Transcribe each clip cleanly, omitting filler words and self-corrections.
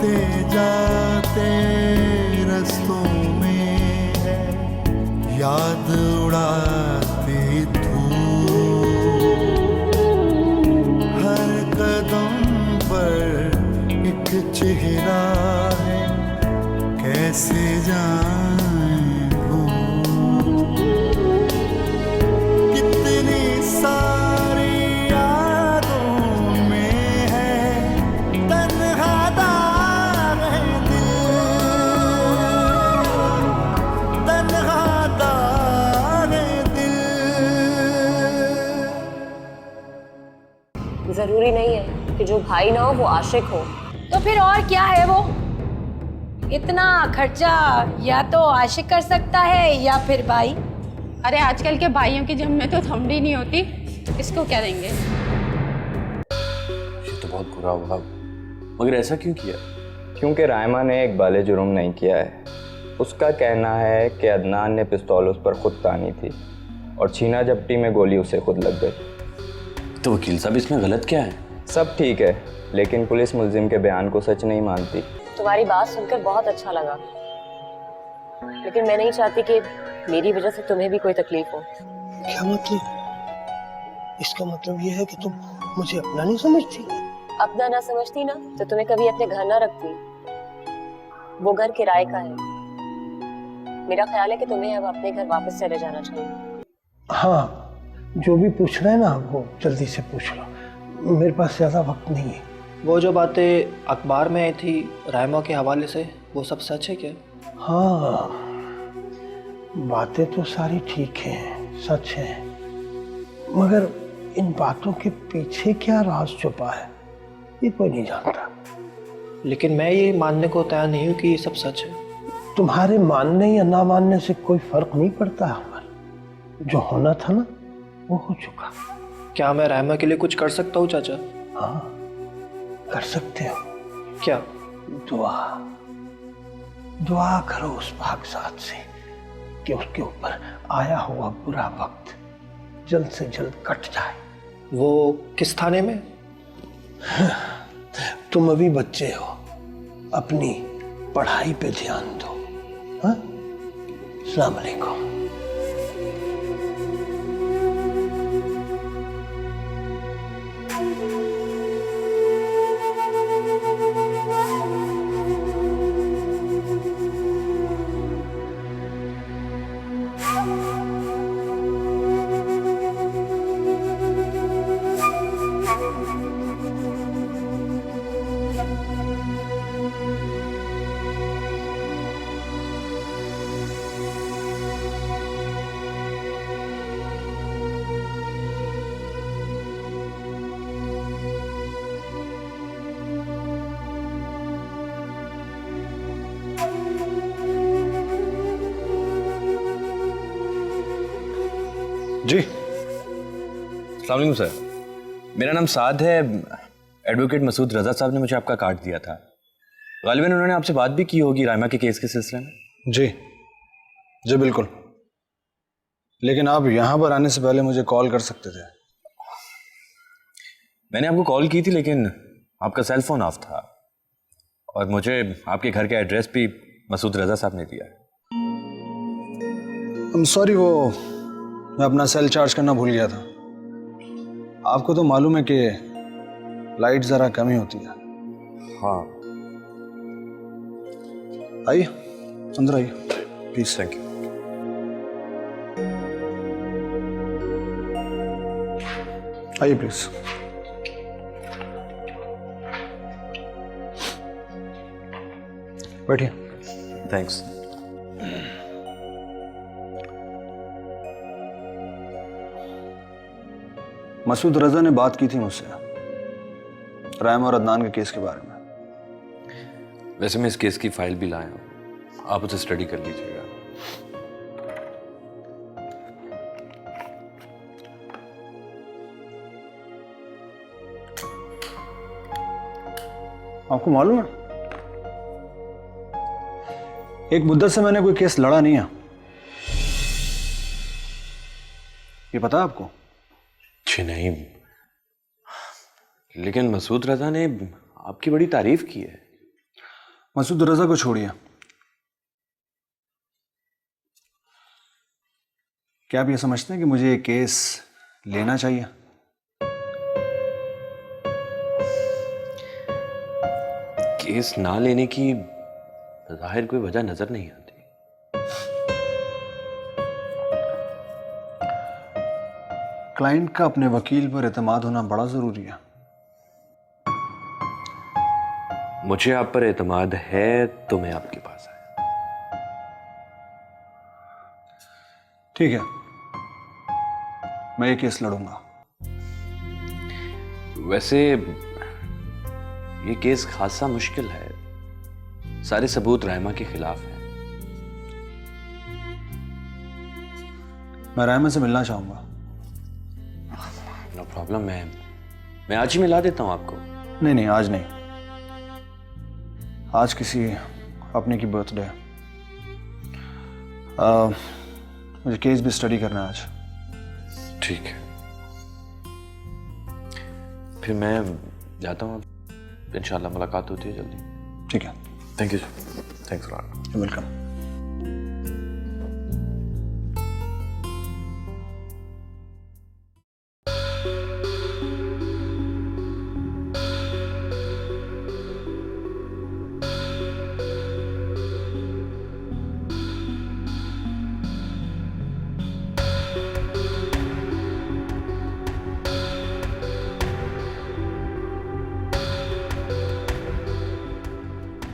आते जाते रस्तों में है याद उड़ाती धूप, हर कदम पर एक चेहरा है कैसे जाएं भूल, कितनी सारी यादों में है तन्हा दाग है दिल, तन्हा दाग है दिल। जरूरी नहीं है कि जो भाई ना हो वो आशिक हो। तो फिर और क्या है वो? इतना खर्चा या तो आशिक कर सकता है या फिर भाई। अरे आजकल के भाइयों की जब में तो थमड़ी नहीं होती, इसको क्या देंगे? ये तो बहुत बुरा हुआ, मगर ऐसा क्यों किया? क्योंकि रायमा ने एक बाले जुर्म नहीं किया है। उसका कहना है कि अदनान ने पिस्तौल उस पर खुद तानी थी और छीना झपटी में गोली उसे खुद लग गई। तो वकील साहब इसमें गलत क्या है? सब ठीक है, लेकिन पुलिस मुल्जिम के बयान को सच नहीं मानती। तुम्हारी बात सुनकर बहुत अच्छा लगा, लेकिन मैं नहीं चाहती कि मेरी वजह से तुम्हें भी कोई तकलीफ हो। क्या मतलब? इसका मतलब ये है कि तुम मुझे अपना नहीं समझती? अपना ना समझती ना तो तुम्हें कभी अपने घर ना रखती। वो घर किराए का है। मेरा ख्याल है कि तुम्हें अब अपने घर वापस चले जाना चाहिए। हाँ, जो भी पूछना है ना वो जल्दी से पूछ लो, मेरे पास ज्यादा वक्त नहीं है। वो जो बातें अखबार में आई थी रायमा के हवाले से, वो सब सच है क्या? हाँ, बातें तो सारी ठीक हैं, सच हैं, मगर इन बातों के पीछे क्या राज छुपा है ये कोई नहीं जानता। लेकिन मैं ये मानने को तैयार नहीं हूँ कि ये सब सच है। तुम्हारे मानने या ना मानने से कोई फर्क नहीं पड़ता हमारा। जो होना था ना वो हो चुका। क्या मैं रायमा के लिए कुछ कर सकता हूँ चाचा? हाँ, कर सकते हो। क्या? दुआ दुआ करो उस भागसात से कि उसके ऊपर आया हुआ बुरा वक्त जल्द से जल्द कट जाए। वो किस थाने में? तुम अभी बच्चे हो, अपनी पढ़ाई पे ध्यान दो। हाँ, अस्सलाम वालेकुम। जी, अस्सलाम वालेकुम सर। मेरा नाम साद है। एडवोकेट मसूद रजा साहब ने मुझे आपका कार्ड दिया था। गालिबन उन्होंने आपसे बात भी की होगी रायमा के केस के सिलसिले में। जी जी बिल्कुल, लेकिन आप यहाँ पर आने से पहले मुझे कॉल कर सकते थे। मैंने आपको कॉल की थी लेकिन आपका सेल फोन ऑफ था और मुझे आपके घर का एड्रेस भी मसूद रजा साहब ने दिया। सॉरी, वो मैं अपना सेल चार्ज करना भूल गया था। आपको तो मालूम है कि लाइट जरा कम ही होती है। हाँ, आइए अंदर आइए प्लीज। Thank you. आइए प्लीज। बैठिए। थैंक्स। मसूद रजा ने बात की थी मुझसे रायमा और अदनान के केस के बारे में। वैसे मैं इस केस की फाइल भी लाया हूँ, आप उसे स्टडी कर लीजिएगा। आपको मालूम है एक मुद्दत से मैंने कोई केस लड़ा नहीं है, ये पता है आपको? जी नहीं, लेकिन मसूद रजा ने आपकी बड़ी तारीफ की है। मसूद रजा को छोड़िए, क्या आप ये समझते हैं कि मुझे ये केस लेना चाहिए? केस ना लेने की जाहिर कोई वजह नजर नहीं आती। क्लाइंट का अपने वकील पर एतमाद होना बड़ा जरूरी है। मुझे आप पर एतमाद है तो मैं आपके पास आया। ठीक है, मैं ये केस लड़ूंगा। वैसे ये केस खासा मुश्किल है, सारे सबूत रायमा के खिलाफ हैं। मैं रायमा से मिलना चाहूंगा। नो प्रॉब्लम, मैं आज ही मिला देता हूं आपको। नहीं नहीं, आज नहीं, आज किसी अपने की बर्थडे है। मुझे केस भी स्टडी करना है आज। ठीक है, फिर मैं जाता हूँ। इंशाल्लाह मुलाकात होती है जल्दी। ठीक है, thank you sir. Thanks lot. Welcome.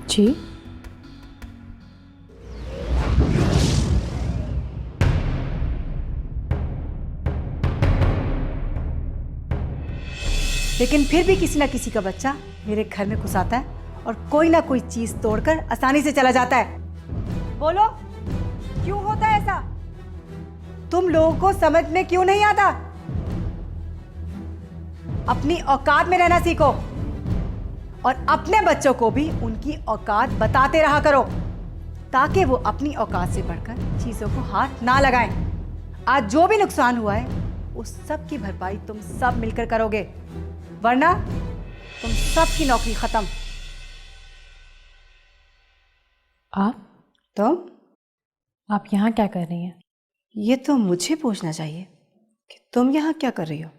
जी, लेकिन फिर भी किसी ना किसी का बच्चा मेरे घर में घुस आता है और कोई ना कोई चीज तोड़कर आसानी से चला जाता है। बोलो, क्यों होता है ऐसा? तुम लोगों को समझ में क्यों नहीं आता? अपनी औकात में रहना सीखो और अपने बच्चों को भी उनकी औकात बताते रहा करो, ताकि वो अपनी औकात से बढ़कर चीजों को हाथ ना लगाएं। आज जो भी नुकसान हुआ है उस सब की भरपाई तुम सब मिलकर करोगे, वरना तुम सब की नौकरी खत्म। आप यहाँ क्या कर रही हैं? ये तो मुझे पूछना चाहिए कि तुम यहाँ क्या कर रही हो।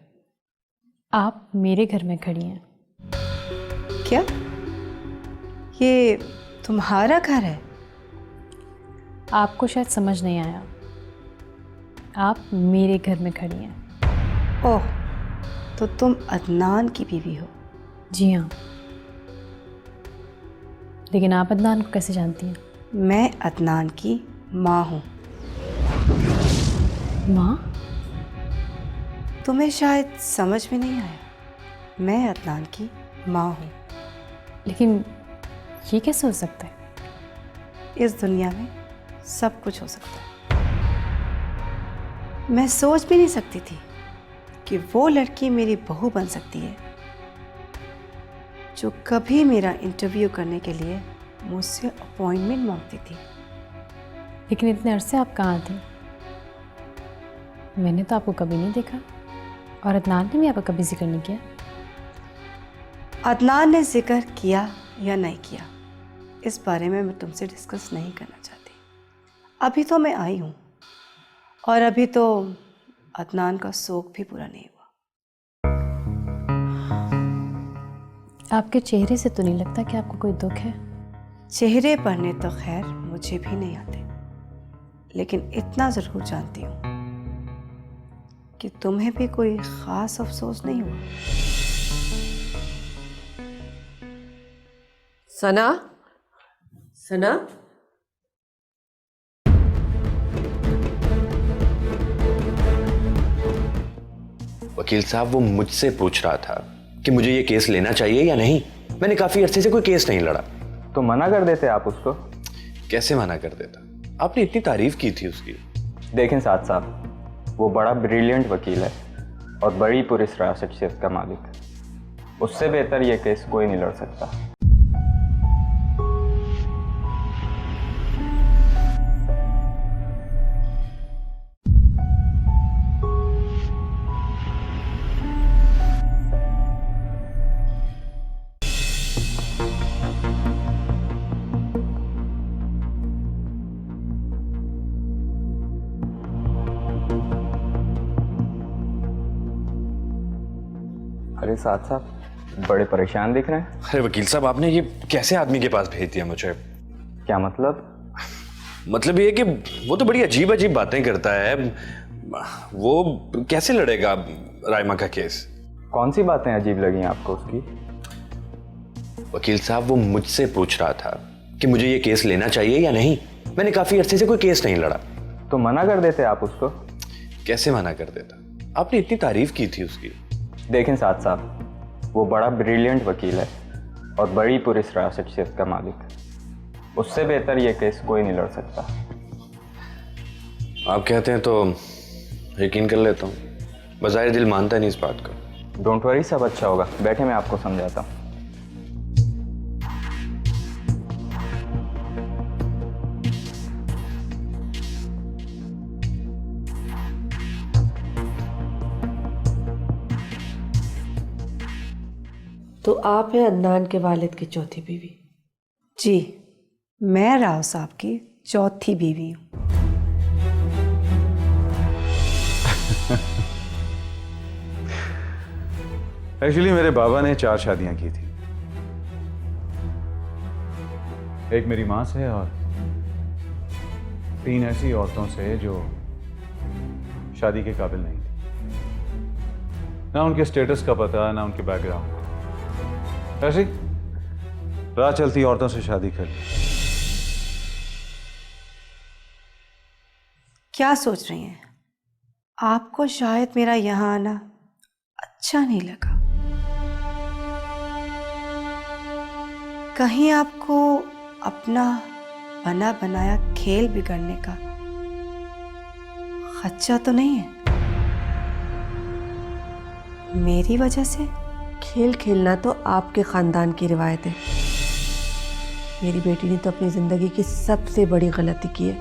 आप मेरे घर में खड़ी हैं। क्या ये तुम्हारा घर है? आपको शायद समझ नहीं आया, आप मेरे घर में खड़ी हैं। ओह, तो तुम अदनान की बीवी हो? जी हाँ। लेकिन आप अदनान को कैसे जानती हैं? मैं अदनान की माँ हूँ। माँ? तुम्हें शायद समझ में नहीं आया, मैं अदनान की माँ हूँ। लेकिन ये कैसे हो सकता है? इस दुनिया में सब कुछ हो सकता है। मैं सोच भी नहीं सकती थी कि वो लड़की मेरी बहू बन सकती है जो कभी मेरा इंटरव्यू करने के लिए मुझसे अपॉइंटमेंट मांगती थी। लेकिन इतने अरसे आप कहाँ थे? मैंने तो आपको कभी नहीं देखा, और अदनान ने भी आपका कभी जिक्र नहीं किया। अदनान ने जिक्र किया या नहीं किया, इस बारे में मैं तुमसे डिस्कस नहीं करना चाहती। अभी तो मैं आई हूँ और अभी तो अदनान का शोक भी पूरा नहीं हुआ। आपके चेहरे से तो नहीं लगता कि आपको कोई दुख है। चेहरे पढ़ने तो खैर मुझे भी नहीं आते, लेकिन इतना ज़रूर जानती हूँ कि तुम्हें भी कोई ख़ास अफसोस नहीं हुआ। सना, सना, वकील साहब, वो मुझसे पूछ रहा था कि मुझे ये केस लेना चाहिए या नहीं। मैंने काफी अरसे से कोई केस नहीं लड़ा। तो मना कर देते आप उसको। कैसे मना कर देता? आपने इतनी तारीफ की थी उसकी। देखें साद साहब, वो बड़ा ब्रिलियंट वकील है और बड़ी पुरस्कार शख्सियत का मालिक है। उससे बेहतर ये केस कोई नहीं लड़ सकता। बोले साथ साहब, बड़े परेशान दिख रहे हैं। अरे वकील साहब, आपने ये कैसे आदमी के पास भेज दिया मुझे? क्या मतलब? मतलब ये कि वो तो बड़ी अजीब अजीब बातें करता है। वो कैसे लड़ेगा राइमा का केस? कौन सी बातें अजीब लगी आपको उसकी? वकील साहब, वो मुझसे पूछ रहा था कि मुझे ये केस लेना चाहिए या नहीं। मैंने काफी अरसे से कोई केस नहीं लड़ा। तो मना कर देते आप उसको? कैसे मना कर देता? आपने इतनी तारीफ की थी उसकी। देखें साथ साहब, वो बड़ा ब्रिलियंट वकील है और बड़ी पुरस्कार शख्सियत का मालिक है। उससे बेहतर ये केस कोई नहीं लड़ सकता। आप कहते हैं तो यकीन कर लेता हूँ। बज़ाहिर दिल मानता नहीं इस बात को। डोंट वरी, सब अच्छा होगा। बैठे, मैं आपको समझाता हूँ। तो आप हैं अदनान के वालिद की चौथी बीवी? जी, मैं राव साहब की चौथी बीवी हूँ। एक्चुअली मेरे बाबा ने 4 शादियां की थी। एक मेरी मां से और 3 ऐसी औरतों से जो शादी के काबिल नहीं थी। ना उनके स्टेटस का पता, ना उनके बैकग्राउंड। ऐसी राह चलती औरतों से शादी कर ली। क्या सोच रही हैं? आपको शायद मेरा यहाँ आना अच्छा नहीं लगा। कहीं आपको अपना बना बनाया खेल बिगड़ने का खदशा तो नहीं है मेरी वजह से? खेल खेलना तो आपके खानदान की रिवायत है। मेरी बेटी ने तो अपनी जिंदगी की सबसे बड़ी गलती की है,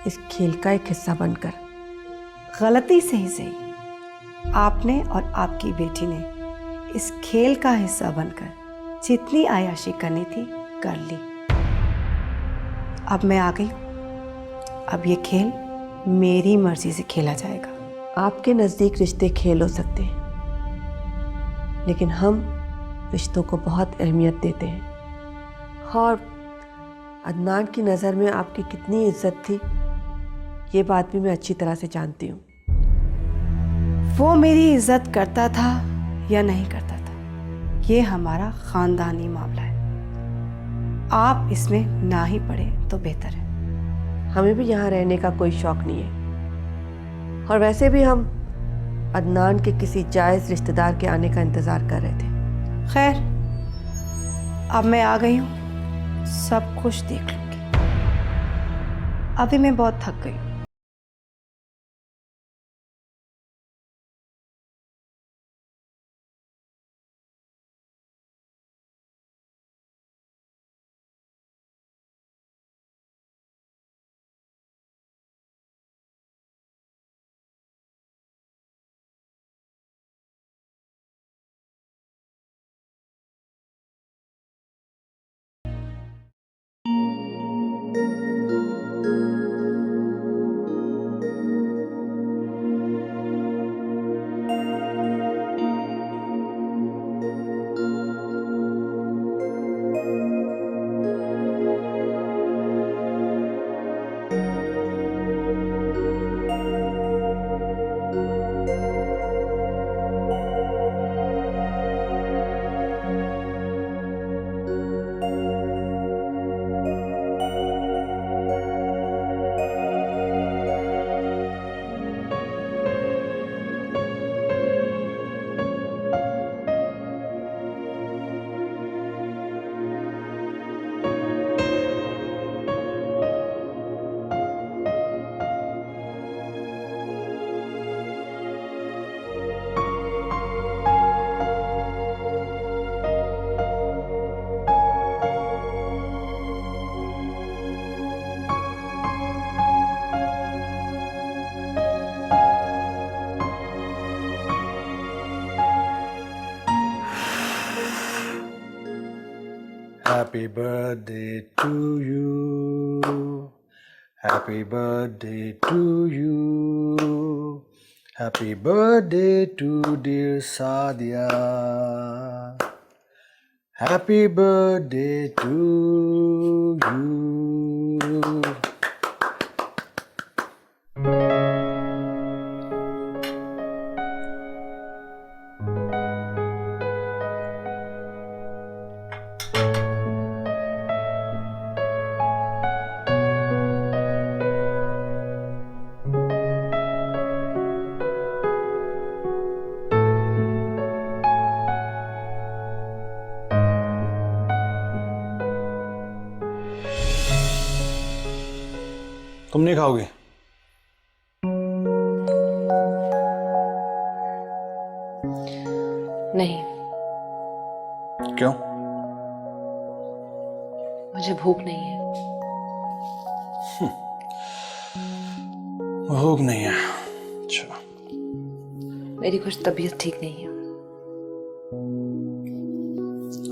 इस खेल का एक हिस्सा बनकर। गलती से ही सही, आपने और आपकी बेटी ने इस खेल का हिस्सा बनकर जितनी आयाशी करनी थी कर ली। अब मैं आ गई। अब ये खेल मेरी मर्जी से खेला जाएगा। आपके नज़दीक रिश्ते खेल हो सकते हैं, लेकिन हम रिश्तों को बहुत अहमियत देते हैं। और अदनान की नज़र में आपकी कितनी इज्जत थी, ये बात भी मैं अच्छी तरह से जानती हूँ। वो मेरी इज्जत करता था या नहीं करता था, ये हमारा खानदानी मामला है। आप इसमें ना ही पड़े तो बेहतर है। हमें भी यहाँ रहने का कोई शौक नहीं है, और वैसे भी हम अदनान के किसी जायज़ रिश्तेदार के आने का इंतज़ार कर रहे थे। खैर, अब मैं आ गई हूँ, सब कुछ देख लूँगी। अभी मैं बहुत थक गई। Happy birthday to you. Happy birthday to you. Happy birthday to dear Sadia. Happy birthday to you. तुम नहीं खाओगी? नहीं, क्यों? मुझे भूख नहीं है। भूख नहीं है? अच्छा। मेरी कुछ तबीयत ठीक नहीं है।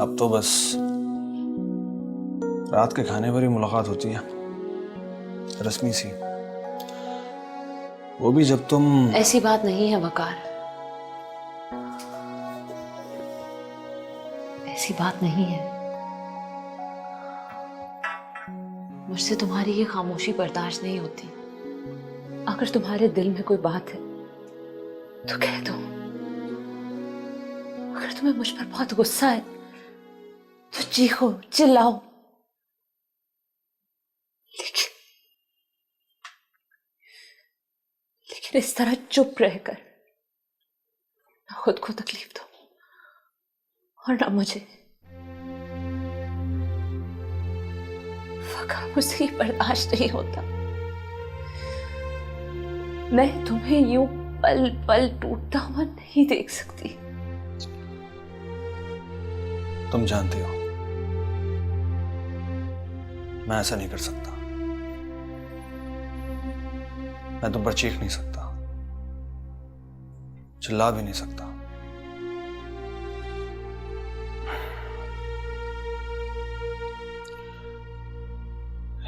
अब तो बस रात के खाने पर ही मुलाकात होती है, रस्मी सी, वो भी जब तुम। ऐसी बात नहीं है वकार, ऐसी बात नहीं है। मुझसे तुम्हारी ये खामोशी बर्दाश्त नहीं होती। अगर तुम्हारे दिल में कोई बात है तो कह दो। अगर तुम्हें मुझ पर बहुत गुस्सा है तो चीखो, चिल्लाओ। लेकिन इस तरह चुप रहकर ना खुद को तकलीफ दो और ना मुझे। वकार, मुझसे ये बर्दाश्त नहीं होता। मैं तुम्हें यूं पल पल टूटता हुआ नहीं देख सकती। तुम जानती हो मैं ऐसा नहीं कर सकता। मैं तुम पर चीख नहीं सकता, चिल्ला भी नहीं सकता।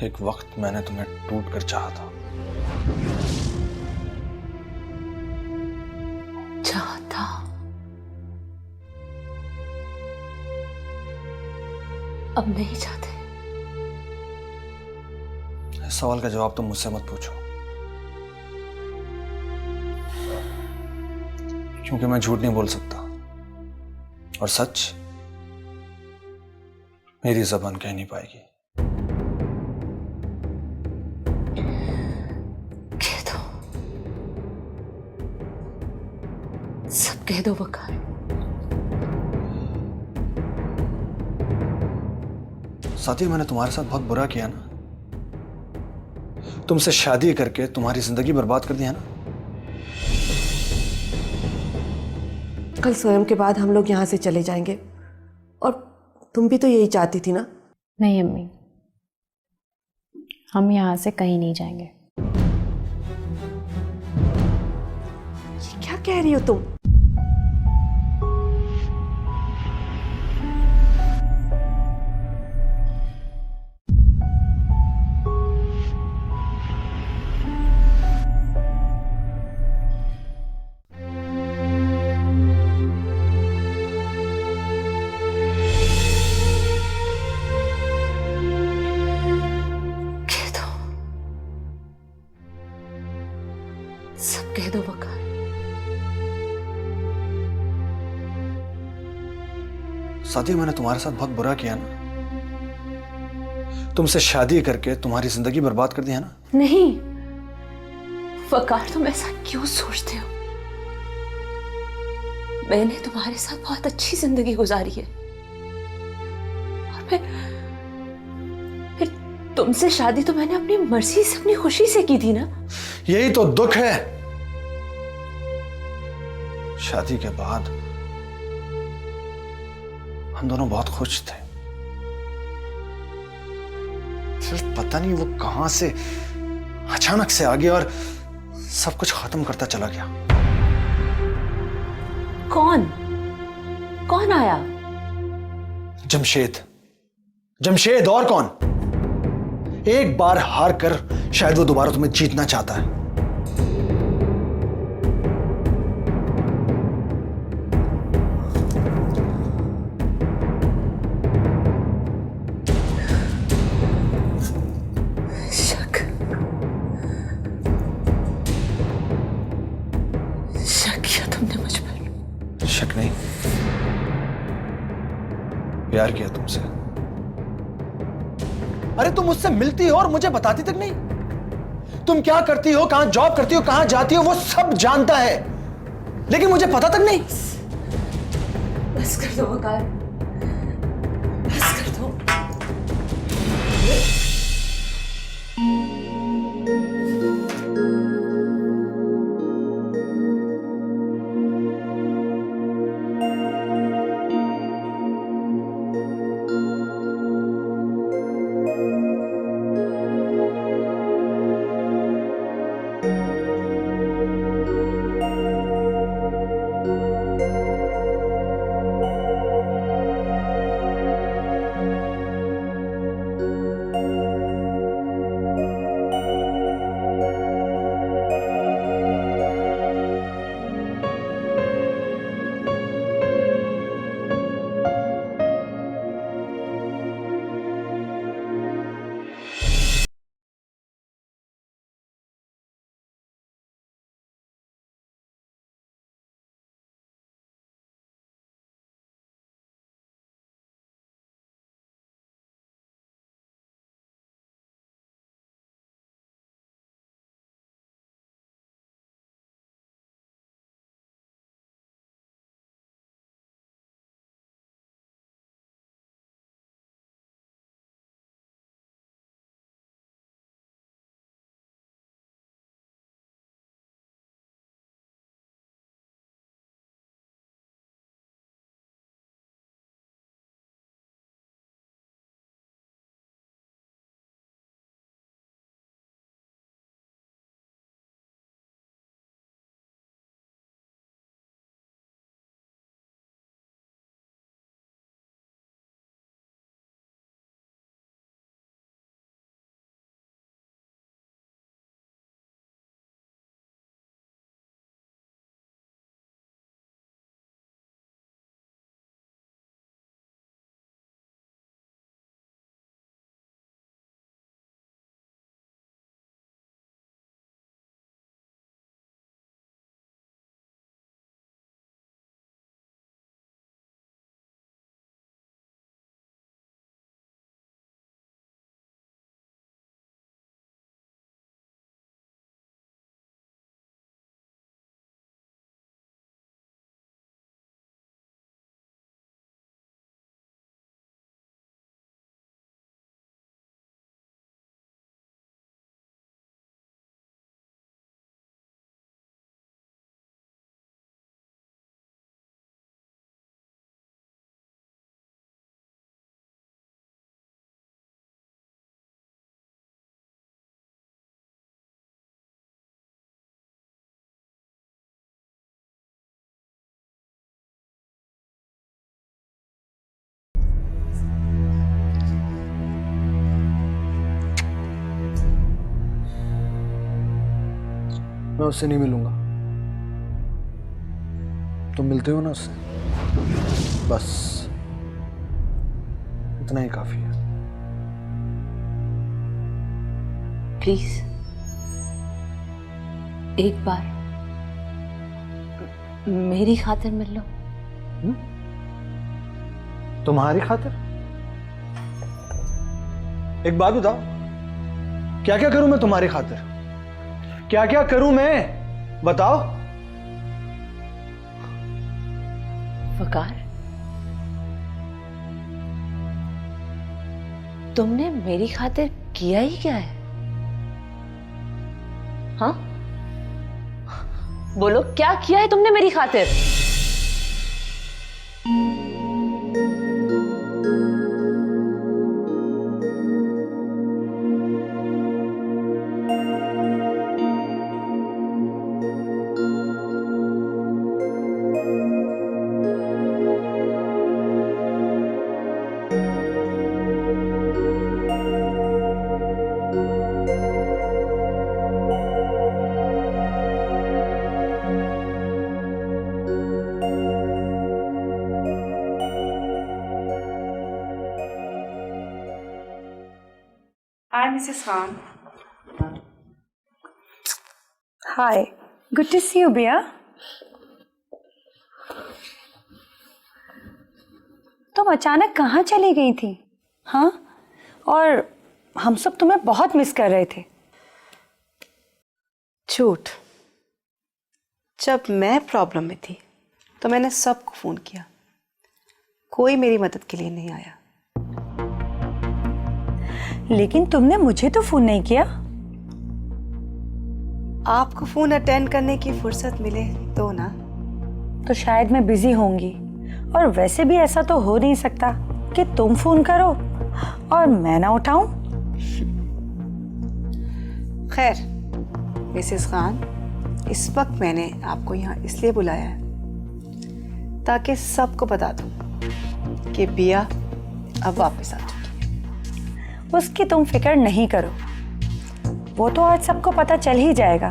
एक वक्त मैंने तुम्हें टूट कर चाहा था। चाहता? अब नहीं चाहते? इस सवाल का जवाब तुम मुझसे मत पूछो, क्योंकि मैं झूठ नहीं बोल सकता और सच मेरी जबान कह नहीं पाएगी। कह दो, सब कह दो वकार। साथी, मैंने तुम्हारे साथ बहुत बुरा किया ना। तुमसे शादी करके तुम्हारी जिंदगी बर्बाद कर दिया ना। कल स्वयं के बाद हम लोग यहाँ से चले जाएंगे, और तुम भी तो यही चाहती थी ना? नहीं अम्मी, हम यहाँ से कहीं नहीं जाएंगे। ये क्या कह रही हो तुम? सब कह दो वकार। साथी, मैंने तुम्हारे साथ बहुत बुरा किया ना। तुमसे शादी करके तुम्हारी जिंदगी बर्बाद कर दिया ना। नहीं वकार, तुम ऐसा क्यों सोचते हो? मैंने तुम्हारे साथ बहुत अच्छी जिंदगी गुजारी है, और फिर तुमसे शादी तो मैंने अपनी मर्जी से, अपनी खुशी से की थी ना। यही तो दुख है। शादी के बाद हम दोनों बहुत खुश थे, फिर पता नहीं वो कहां से अचानक से आ गया और सब कुछ खत्म करता चला गया। कौन आया? जमशेद। जमशेद और कौन? एक बार हार कर शायद वो दोबारा तुम्हें जीतना चाहता है। अरे तुम मुझसे मिलती हो और मुझे बताती तक नहीं। तुम क्या करती हो, कहां जॉब करती हो, कहां जाती हो, वो सब जानता है, लेकिन मुझे पता तक नहीं। बस कर दो वकार, बस कर दो। मैं उससे नहीं मिलूंगा। तुम मिलते हो ना उससे, बस इतना ही काफी है। प्लीज एक बार मेरी खातिर मिल लो। तुम्हारी खातिर? एक बात बताओ, क्या क्या करूं मैं तुम्हारी खातिर? क्या क्या करूं मैं, बताओ। वकार, तुमने मेरी खातिर किया ही क्या है? हाँ, बोलो क्या किया है तुमने मेरी खातिर? Hi, Mrs. Khan. Hi, good to see you Bia. तुम अचानक कहाँ चली गई थी? हाँ, और हम सब तुम्हें बहुत मिस कर रहे थे। झूठ। जब मैं प्रॉब्लम में थी तो मैंने सबको फ़ोन किया, कोई मेरी मदद के लिए नहीं आया। लेकिन तुमने मुझे तो फोन नहीं किया। आपको फ़ोन अटेंड करने की फुर्सत मिले तो ना। तो शायद मैं बिजी होंगी, और वैसे भी ऐसा तो हो नहीं सकता कि तुम फोन करो और मैं ना उठाऊं। खैर मिसेस खान, इस वक्त मैंने आपको यहाँ इसलिए बुलाया है ताकि सबको बता दूं कि बिया अब वापस आ चुकी है। उसकी तुम फिक्र नहीं करो, वो तो आज सबको पता चल ही जाएगा।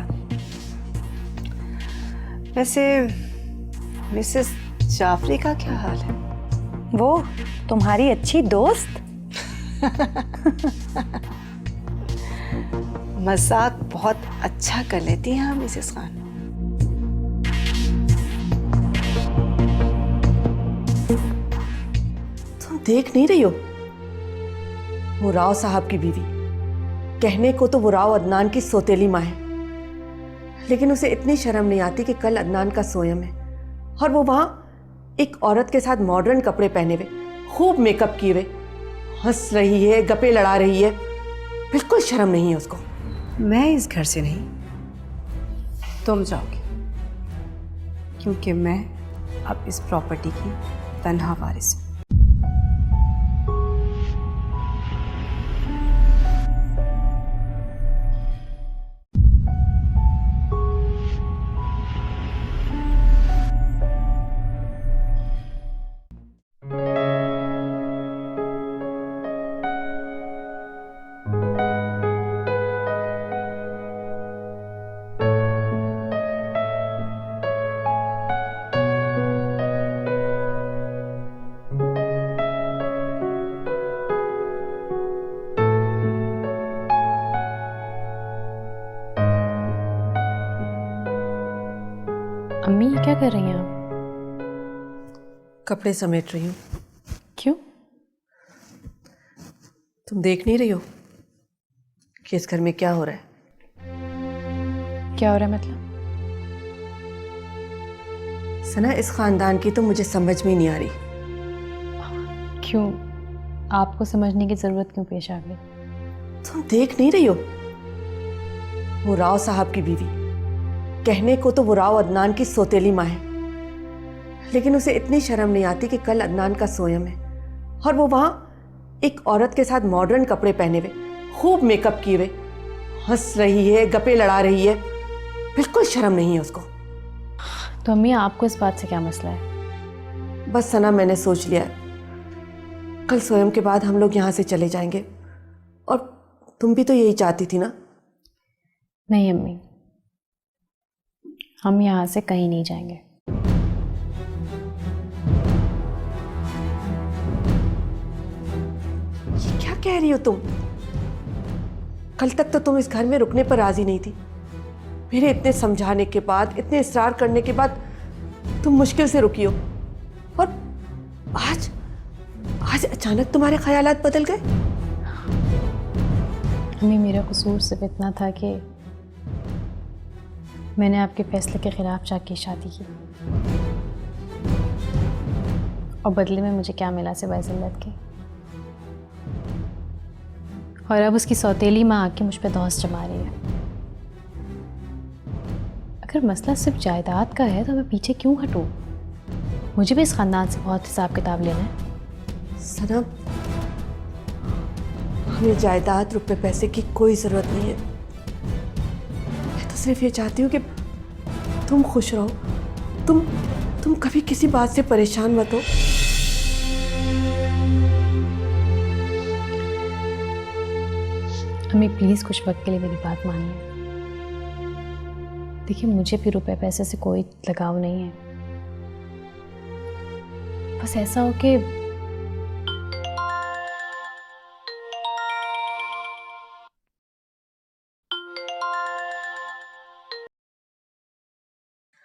वैसे मिसेस जाफरी का क्या हाल है? वो तुम्हारी अच्छी दोस्त। मजाक बहुत अच्छा कर लेती हैं आप मिसेस खान। तुम देख नहीं रही हो? वो राव साहब की बीवी, कहने को तो वो राव अदनान की सौतेली माँ है, लेकिन उसे इतनी शर्म नहीं आती कि कल अदनान का सोयम है और वो वहां एक औरत के साथ मॉडर्न कपड़े पहने हुए, खूब मेकअप किए हुए हंस रही है, गप्पे लड़ा रही है। बिल्कुल शर्म नहीं है उसको। मैं इस घर से नहीं, तुम जाओगी, क्योंकि मैं अब इस प्रॉपर्टी की तन्हा वारिस हूं। अम्मी ये क्या कर रही हैं आप? कपड़े समेट रही हूँ। क्यों? तुम देख नहीं रही हो कि इस घर में क्या हो रहा है? क्या हो रहा है मतलब? सना, इस खानदान की तो मुझे समझ में नहीं आ रही। क्यों? आपको समझने की जरूरत क्यों पेश आ गई? तुम देख नहीं रही हो? वो राव साहब की बीवी, कहने को तो वो राव अदनान की सौतेली माँ है, लेकिन उसे इतनी शर्म नहीं आती कि कल अदनान का सोयम है और वो वहां एक औरत के साथ मॉडर्न कपड़े पहने हुए, खूब मेकअप किए हुए हंस रही है, गप्पे लड़ा रही है। बिल्कुल शर्म नहीं है उसको। तो अम्मी आपको इस बात से क्या मसला है? बस सना, मैंने सोच लिया है, कल सोयम के बाद हम लोग यहाँ से चले जाएंगे, और तुम भी तो यही चाहती थी ना? नहीं अम्मी, हम यहाँ से कहीं नहीं जाएंगे। ये क्या कह रही हो तुम? कल तक तो तुम इस घर में रुकने पर राजी नहीं थी। मेरे इतने समझाने के बाद, इतने इसरार करने के बाद तुम मुश्किल से रुकी हो, और आज अचानक तुम्हारे ख्यालात बदल गए। अम्मी, मेरा कसूर सिर्फ इतना था कि मैंने आपके फैसले के खिलाफ जाके शादी की, और बदले में मुझे क्या मिला सिवाय जिल्लत के। और अब उसकी सौतेली माँ आके मुझ पे धौंस जमा रही है। अगर मसला सिर्फ जायदाद का है तो मैं पीछे क्यों हटूं? मुझे भी इस खानदान से बहुत हिसाब किताब लेना है। सना, हमें जायदाद, रुपए पैसे की कोई जरूरत नहीं है। मैं तो सिर्फ ये चाहती हूँ कि तुम खुश रहो। तुम कभी किसी बात से परेशान मत हो। अम्मी प्लीज कुछ वक्त के लिए मेरी बात मानिए। देखिए, मुझे भी रुपए पैसे से कोई लगाव नहीं है। बस ऐसा हो कि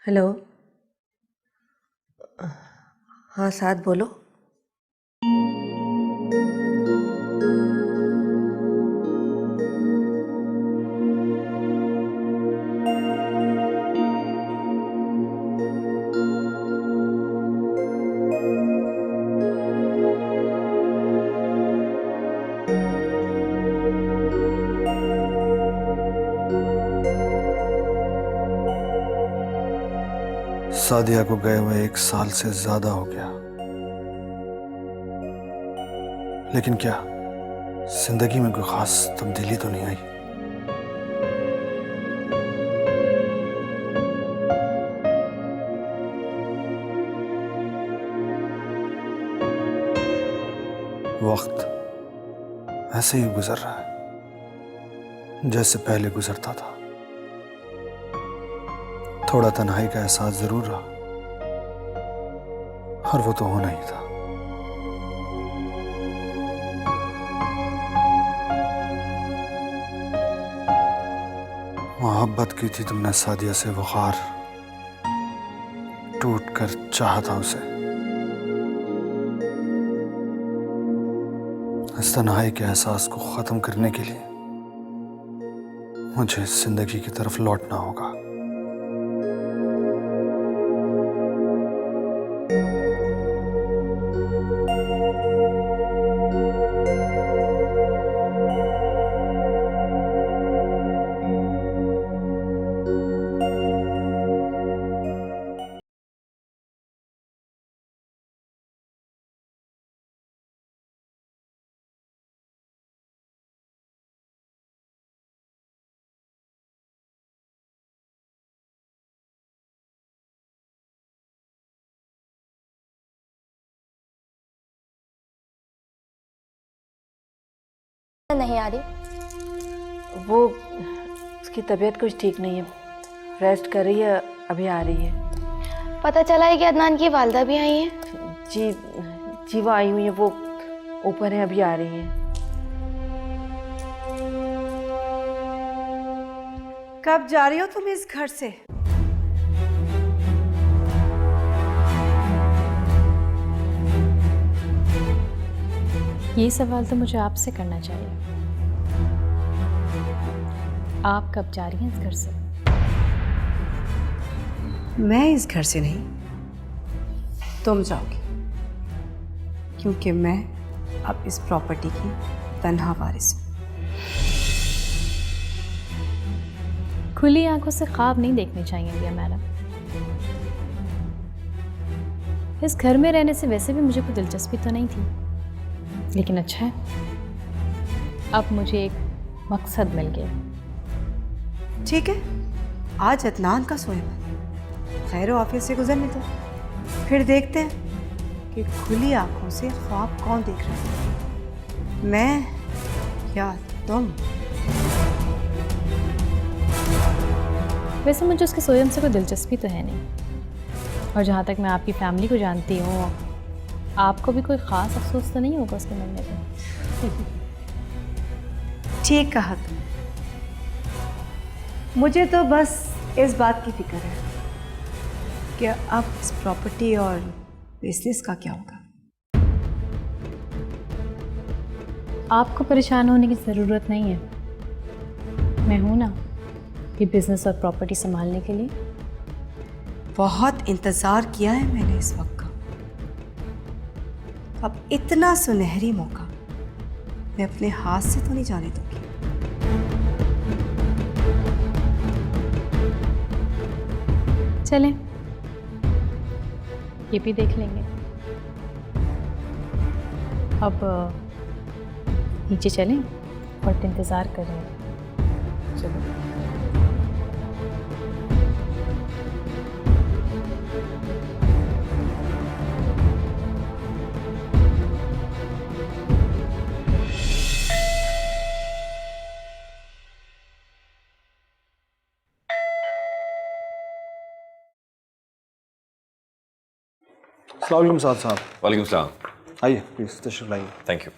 हेलो। हाँ साथ बोलो। सादिया को गए हुए 1 साल से ज्यादा हो गया, लेकिन क्या जिंदगी में कोई खास तब्दीली तो नहीं आई? वक्त ऐसे ही गुजर रहा है जैसे पहले गुजरता था। थोड़ा तन्हाई का एहसास जरूर रहा, और वो तो होना ही था। मोहब्बत की थी तुमने सादिया से, वखार टूट कर चाहा था उसे। इस तन्हाई के एहसास को खत्म करने के लिए मुझे जिंदगी की तरफ लौटना होगा। नहीं आ रही? वो उसकी तबीयत कुछ ठीक नहीं है, रेस्ट कर रही है, अभी आ रही है। पता चला है कि अदनान की वालदा भी आई हैं? जी वो आई हुई है, वो ऊपर है, अभी आ रही है। कब जा रही हो तुम इस घर से? ये सवाल तो मुझे आपसे करना चाहिए। आप कब जा रही हैं इस घर से? मैं इस घर से नहीं, तुम जाओगी, क्योंकि मैं अब इस प्रॉपर्टी की तन्हा वारिस हूँ। खुली आंखों से ख्वाब नहीं देखने चाहिए दिया मैडम। इस घर में रहने से वैसे भी मुझे कोई दिलचस्पी तो नहीं थी, लेकिन अच्छा है, अब मुझे एक मकसद मिल गया। ठीक है, आज अदनान का सोएब खैर ऑफिस से गुजरने दो, फिर देखते हैं कि खुली आंखों से ख्वाब कौन देख रहा है, मैं या तुम। वैसे मुझे उसके सोयम से कोई दिलचस्पी तो है नहीं, और जहाँ तक मैं आपकी फैमिली को जानती हूँ, आपको भी कोई ख़ास अफसोस तो नहीं होगा उसके मिलने पर। ठीक कहा तुम। मुझे तो बस इस बात की फिक्र है कि अब इस प्रॉपर्टी और बिजनेस का क्या होगा। आपको परेशान होने की ज़रूरत नहीं है, मैं हूं ना ये बिजनेस और प्रॉपर्टी संभालने के लिए। बहुत इंतज़ार किया है मैंने इस वक्त का, अब इतना सुनहरी मौका मैं अपने हाथ से तो नहीं जाने दूंगी। चलें, ये भी देख लेंगे। अब नीचे चलें, और इंतज़ार कर रहे हैं। चलो। अस्सलाम वालेकुम साहब। वालेकुम सलाम। आइए प्लीज तशरीफ लाइए। Thank you.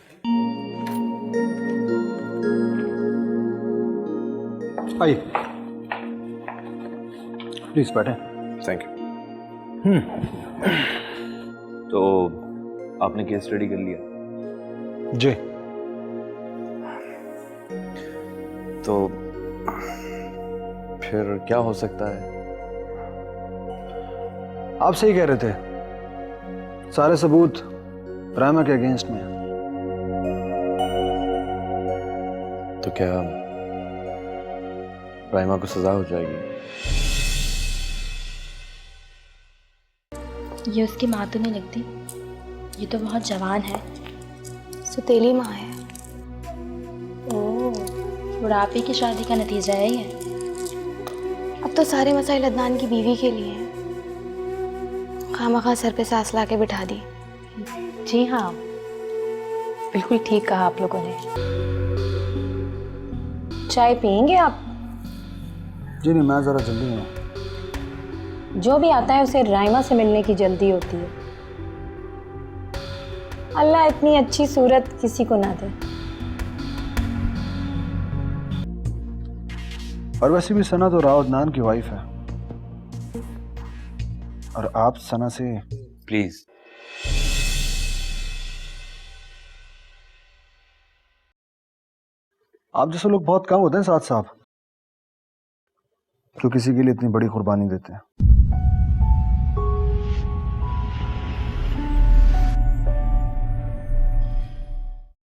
आइए प्लीज बैठे। Thank you. तो आपने केस स्टडी कर लिया? जी। तो फिर क्या हो सकता है? आप सही कह रहे थे, सारे सबूत रायमा के अगेंस्ट में हैं। तो क्या रायमा को सजा हो जाएगी? ये उसकी माँ तो नहीं लगती, ये तो बहुत जवान है, सुतेली माँ है। ओह, बुढ़ापे की शादी का नतीजा है ये। अब तो सारे मसाइल अदनान की बीवी के लिए हैं। खामखा सर पे सांस ला के बिठा दी। जी हाँ, बिल्कुल ठीक कहा आप लोगों ने। चाय पियेंगे आप? जी नहीं, मैं ज़रा जल्दी हूँ। जो भी आता है उसे राइमा से मिलने की जल्दी होती है। अल्लाह इतनी अच्छी सूरत किसी को ना दे। और वैसे भी सना तो राव अदनान की वाइफ है, और आप सना से प्लीज। आप जैसे लोग बहुत कम होते हैं साथ साहब, जो किसी के लिए इतनी बड़ी कुर्बानी देते हैं।